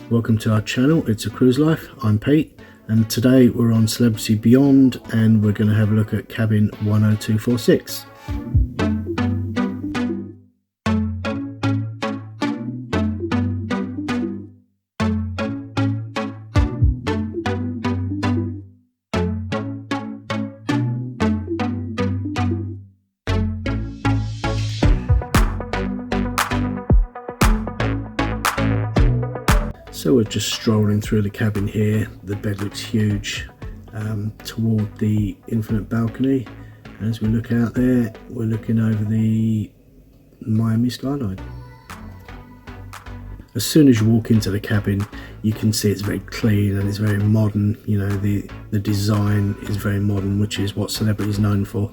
Welcome to our channel, It's a Cruise Life. I'm Pete, and today we're on Celebrity Beyond and we're going to have a look at cabin 10246. So we're just strolling through the cabin here. The bed looks huge toward the infinite balcony. As we look out there, we're looking over the Miami skyline. As soon as you walk into the cabin, you can see it's very clean and it's very modern. You know, the design is very modern, which is what Celebrity is known for.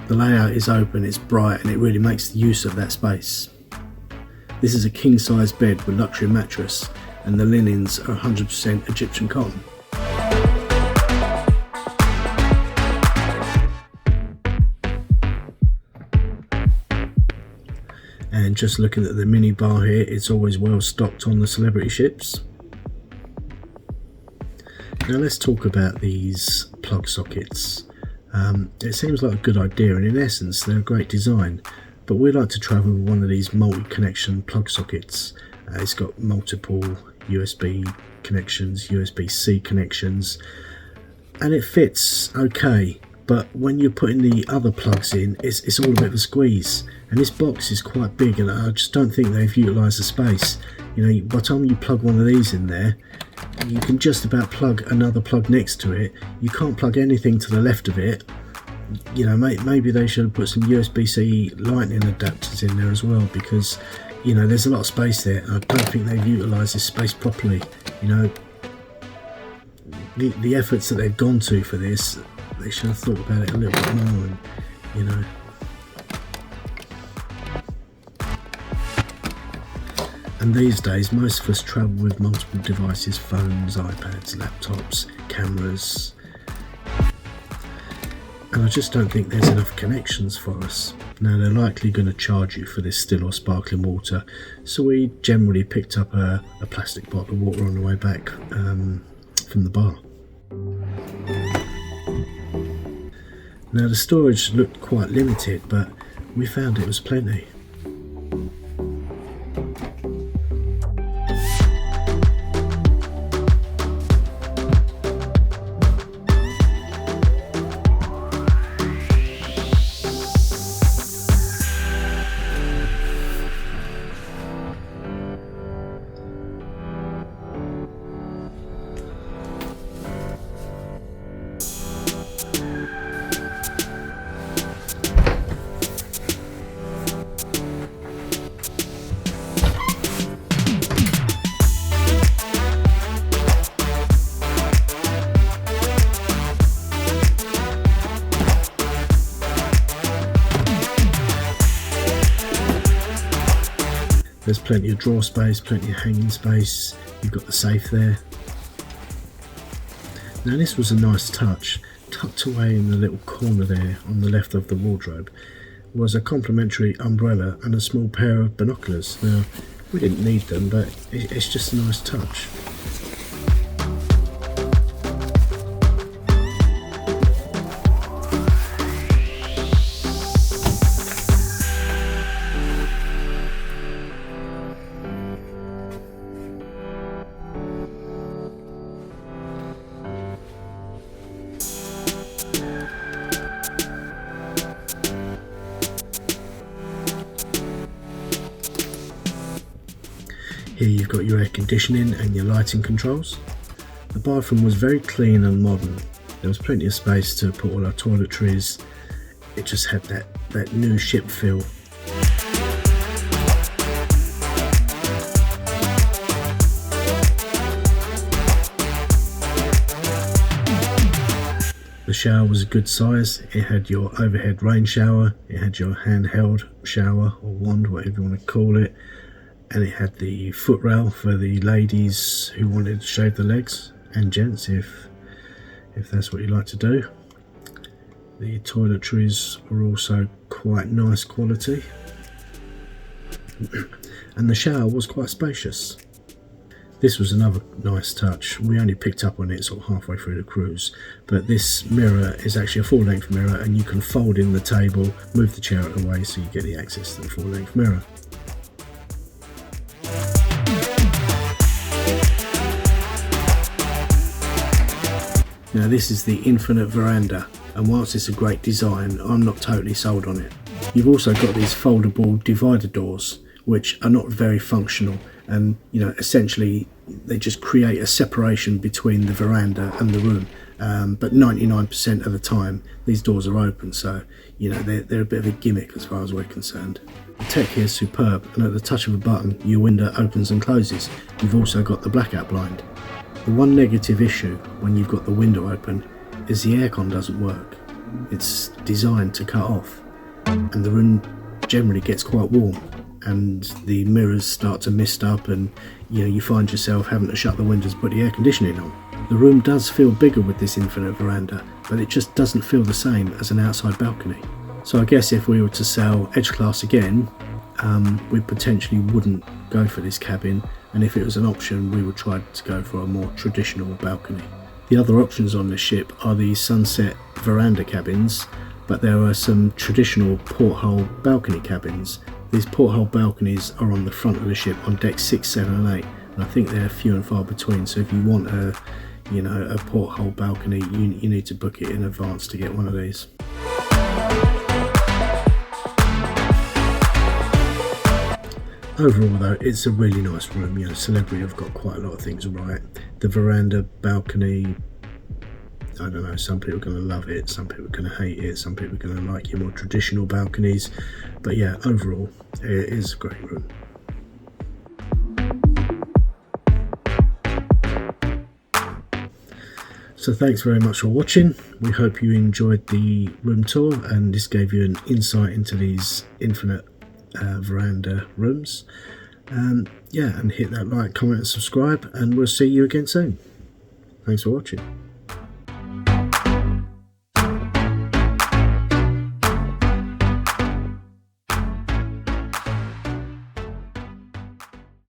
The layout is open, it's bright, and it really makes use of that space. This is a king-size bed with luxury mattress, and the linens are 100% Egyptian cotton. And just looking at the mini bar here, it's always well stocked on the Celebrity ships. Now let's talk about these plug sockets. It seems like a good idea, and in essence they're a great design, but we like to travel with one of these multi-connection plug sockets. It's got multiple USB connections, USB-C connections, and it fits okay, but when you're putting the other plugs in, it's all a bit of a squeeze, and this box is quite big and I just don't think they've utilised the space. You know, by the time you plug one of these in there, you can just about plug another plug next to it. You can't plug anything to the left of it. You know, maybe they should have put some USB-C lightning adapters in there as well, because you know, there's a lot of space there. I don't think they've utilised this space properly. You know, the efforts that they've gone to for this, they should have thought about it a little bit more. And you know, and these days most of us travel with multiple devices: phones, iPads, laptops, cameras, and I just don't think there's enough connections for us. Now they're likely going to charge you for this still or sparkling water, so we generally picked up a plastic bottle of water on the way back from the bar. Now the storage looked quite limited, but we found it was plenty. There's plenty of drawer space, plenty of hanging space. You've got the safe there. Now this was a nice touch. Tucked away in the little corner there on the left of the wardrobe was a complimentary umbrella and a small pair of binoculars. Now we didn't need them, but it's just a nice touch. Here you've got your air conditioning and your lighting controls. The bathroom was very clean and modern. There was plenty of space to put all our toiletries. It just had that new ship feel. The shower was a good size. It had your overhead rain shower, it had your handheld shower or wand, whatever you want to call it, and it had the footrail for the ladies who wanted to shave the legs, and gents if that's what you like to do. The toiletries were also quite nice quality, and the shower was quite spacious. This was another nice touch. We only picked up on it sort of halfway through the cruise, but this mirror is actually a full-length mirror, and you can fold in the table, move the chair out of the way so you get the access to the full-length mirror. Now this is the Infinite Veranda, and whilst it's a great design, I'm not totally sold on it. You've also got these foldable divider doors, which are not very functional, and essentially they just create a separation between the veranda and the room, but 99% of the time these doors are open, so they're a bit of a gimmick as far as we're concerned. The tech here is superb, and at the touch of a button your window opens and closes. You've also got the blackout blind. The one negative issue when you've got the window open is the aircon doesn't work. It's designed to cut off, and the room generally gets quite warm, and the mirrors start to mist up, and you find yourself having to shut the windows, put the air conditioning on. The room does feel bigger with this Infinite Veranda, but it just doesn't feel the same as an outside balcony. So I guess if we were to sell Edge Class again, we potentially wouldn't go for this cabin, and if it was an option we would try to go for a more traditional balcony. The other options on this ship are the Sunset Veranda cabins, but there are some traditional porthole balcony cabins. These porthole balconies are on the front of the ship on decks 6, 7 and 8, and I think they're few and far between, so if you want a porthole balcony, you need to book it in advance to get one of these. Overall though, it's a really nice room. Celebrity have got quite a lot of things right. The veranda balcony, I don't know, some people are going to love it, some people are going to hate it, some people are going to like your more traditional balconies, but yeah, overall it is a great room. So thanks very much for watching. We hope you enjoyed the room tour, and this gave you an insight into these Infinite Veranda rooms. And hit that like, comment and subscribe, and we'll see you again soon. Thanks for watching.